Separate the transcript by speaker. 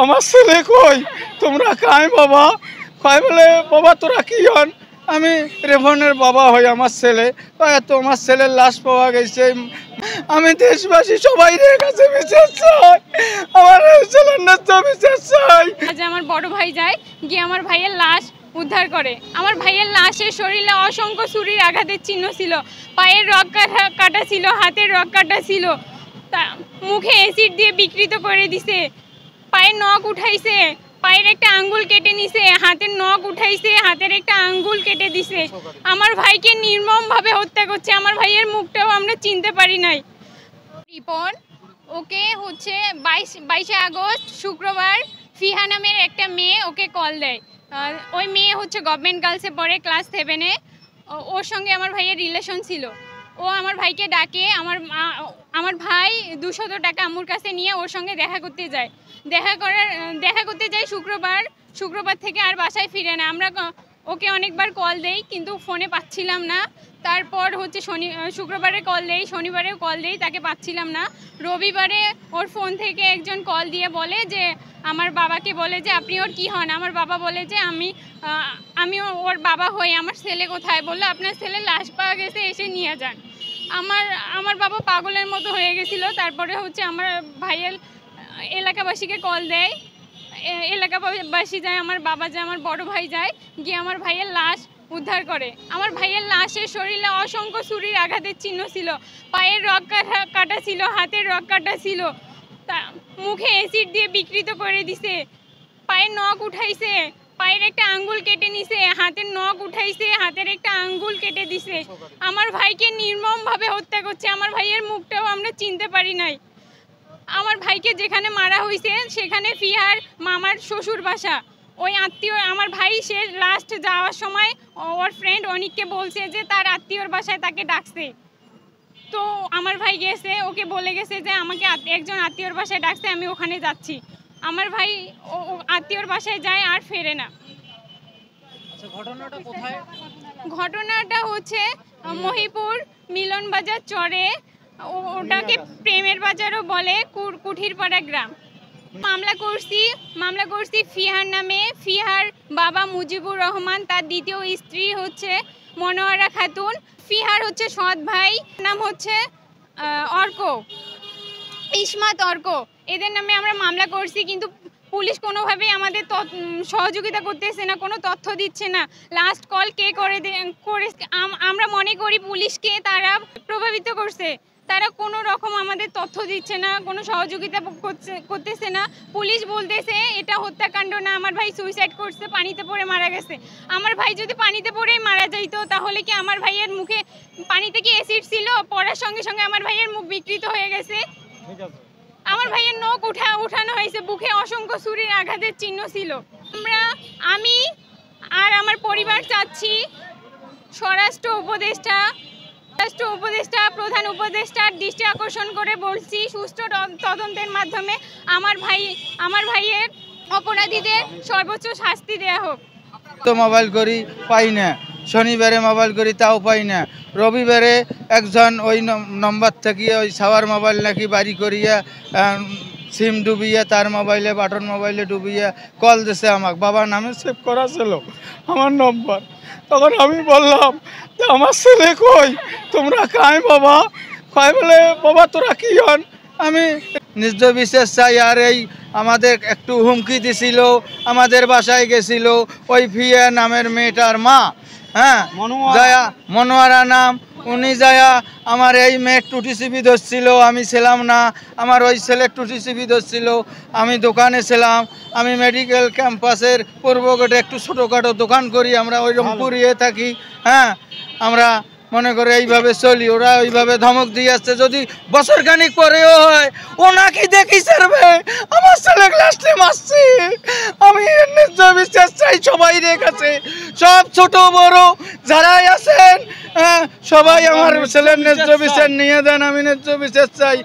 Speaker 1: আমার ছেলে কই, তোমরা কাই বাবা? কয় বলে বাবা তোরা কি হন? আমি রেভনের বাবা হই, আমার ছেলে। তো আমার ছেলের লাশ পাওয়া গেছে। আমি দেশবাসী সবাই কাছে বিচার চাই, আমার ছেলের ন্যায্য বিচার চাই।
Speaker 2: আজ আমার বড় ভাই যায়, গিয়ে আমার ভাইয়ের লাশ উদ্ধার করে। আমার ভাইয়ের লাশের শরীরে অসংখ্য ছুরির আঘাতের চিহ্ন ছিল, পায়ের রগ কাটা ছিল, হাতের রগ কাটা ছিল, মুখে অ্যাসিড দিয়ে বিকৃত করে দিছে, পায়ের নখ উঠাইছে, পায়ের একটা আঙ্গুল কেটে নিছে, হাতের নখ উঠাইছে, হাতের একটা আঙ্গুল কেটে দিছে। আমার ভাইকে নির্মমভাবে হত্যা করছে। আমার ভাইয়ের মুখটাও আমরা চিনতে পারি নাই। রিপন ওকে হচ্ছে 22শে আগস্ট শুক্রবার ফিহা নামের একটা মেয়ে ওকে কল দেয়। ওই মেয়ে হচ্ছে গভর্নমেন্ট গার্লসে পড়ে, ক্লাস 7-এ। ওর সঙ্গে আমার ভাইয়ের রিলেশন ছিল। ও আমার ভাইকে ডাকে, আমার ভাই 200 টাকা আম্মুর কাছে নিয়ে ওর সঙ্গে দেখা করতে যায়। দেখা করতে যাই শুক্রবার থেকে আর বাসায় ফিরে না। আমরা ওকে অনেকবার কল দেই, কিন্তু ফোনে পাচ্ছিলাম না। তারপর হচ্ছে শুক্রবারে কল দেই, শনিবারেও কল দেই, তাকে পাচ্ছিলাম না। রবিবারে ওর ফোন থেকে একজন কল দিয়ে বলে যে, আমার বাবাকে বলে যে আপনি ওর কী হন? আমার বাবা বলে যে আমি ওর বাবা হই, আমার ছেলে কোথায়? বললো আপনার ছেলের লাশ পাওয়া গেছে, এসে নিয়ে যান। আমার বাবা পাগলের মতো হয়ে গেছিলো। তারপরে হচ্ছে আমার ভাইয়ের এলাকাবাসীকে কল দেয়, এলাকাবাসী যায়, আমার বাবা যায়, আমার বড় ভাই যায়, গিয়ে আমার ভাইয়ের লাশ উদ্ধার করে। আমার ভাইয়ের লাশের শরীরে অসংখ্য ছুরির আঘাতের চিহ্ন ছিল, পায়ের রগ কাটা ছিল, হাতের রগ কাটা ছিল, মুখে অ্যাসিড দিয়ে বিকৃত করে দিছে, পায়ের নখ উঠাইছে, পায়ের একটা আঙ্গুল কেটে নিছে, হাতের নখ উঠাইছে, হাতের একটা আঙ্গুল কেটে দিছে। আমার ভাইকে নির্মমভাবে হত্যা করছে। আমার ভাইয়ের মুখটাও আমরা চিনতে পারি নাই। আমার ভাইকে যেখানে মারা হয়েছে সেখানে ফিহার মামার শ্বশুর বাসা। ওই আত্মীয় আমার ভাই সে লাস্ট যাওয়ার সময় ওর ফ্রেন্ড অনিককে বলছে যে তার আত্মীয়র বাসায় তাকে ডাকছে। তো আমার ভাই গেছে, ওকে বলে গেছে যে আমাকে একজন আত্মীয়র বাসায় ডাকছে, আমি ওখানে যাচ্ছি। আমার ভাই আত্মীয়র বাসায় যায় আর ফেরে না। ঘটনাটা হচ্ছে মহিপুর মিলন বাজার চরে, ওটাকে প্রেমের বাজারও বলে, কুঠিরপাড়া গ্রাম। মামলা করছি ফিহার নামে। ফিহার বাবা মুজিবুর রহমান, তার দ্বিতীয় স্ত্রী হচ্ছে মনোয়ারা খাতুন। ফিহার হচ্ছে সৎ ভাই, নাম হচ্ছে ইসমাত অর্ক। এদের নামে আমরা মামলা করছি, কিন্তু পুলিশ কোনোভাবেই আমাদের সহযোগিতা করতেছে না, কোনো তথ্য দিচ্ছে না। লাস্ট কল কে করে আমরা মনে করি পুলিশকে তারা প্রভাবিত করছে। তারা কোনো রকম আমাদের তথ্য দিচ্ছে না, কোনো সহযোগিতা করতেছে না। পুলিশ বলতেছে এটা হত্যাকাণ্ড না, আমার ভাই সুইসাইড করছে, পানিতে পড়ে মারা গেছে। আমার ভাই যদি পানিতে পড়েই মারা যাইতো তাহলে কি আমার ভাইয়ের মুখে পানিতে কি অ্যাসিড ছিল? পড়ার সঙ্গে সঙ্গে আমার ভাইয়ের মুখ বিকৃত হয়ে গেছে। আমার ভাইয়ের নখ উঠানো হয়েছে, বুকে অসংখ্য ছুরির আঘাতের চিহ্ন ছিল। আমি আর আমার পরিবার চাচ্ছি স্বরাষ্ট্র উপদেষ্টা, প্রধান উপদেষ্টার দৃষ্টি আকর্ষণ করে বলছি, সুষ্ঠু তদন্তের মাধ্যমে আমার ভাইয়ের অপরাধীদের সর্বোচ্চ শাস্তি দেওয়া হোক।
Speaker 1: তো মোবাইল করি পাই না, শনিবারে মোবাইল করি তাও পাই না, রবিবারে একজন ওই নম্বর থেকে ওই সাওয়ার মোবাইল নাকি বাড়ি করিয়া সিম ডুবিয়ে তার মোবাইলে বাটন মোবাইলে ডুবিয়ে কল দিছে আমাকে, বাবার নামে সেভ করা ছিল আমার নম্বর। তখন আমি বললাম যে আমার ছেলে কই, তোমরা কাই বাবা? কয় বলে বাবা তোরা কি হন? আমি নিজ বিশেষ চাই। আর এই আমাদের একটু হুমকি দিছিল, আমাদের বাসায় গেছিল ওই ফিয়া নামের মেয়েটার মা, হ্যাঁ জয়া, মনোয়ারা নাম, উনি যায়া আমার এই মেয়ের টুটি চিপি ধরছিল, আমি ছিলাম না, আমার ওই ছেলের টুটি চিপি ধরছিল, আমি দোকানে ছিলাম। আমি মেডিকেল ক্যাম্পাসের পূর্ব গেটে একটু ছোটোখাটো দোকান করি, আমরা ওই রংপুরিয়ে থাকি। হ্যাঁ, আমরা মনে করে এইভাবে চলি, ওরা ওইভাবে ধমক দিয়ে আসছে। যদি বছর খানিক পরেও হয়, ও নাকি দেখি ছাড়বে, আমার ছেলে লাস্টে মারছি। আমি ন্যায্য বিচার চাই সবাই রেখেছে, সব ছোট বড় যারাই আছেন, সবাই আমার ছেলের ন্যায্য বিচার নিয়ে দেন। আমি ন্যায্য বিচার চাই।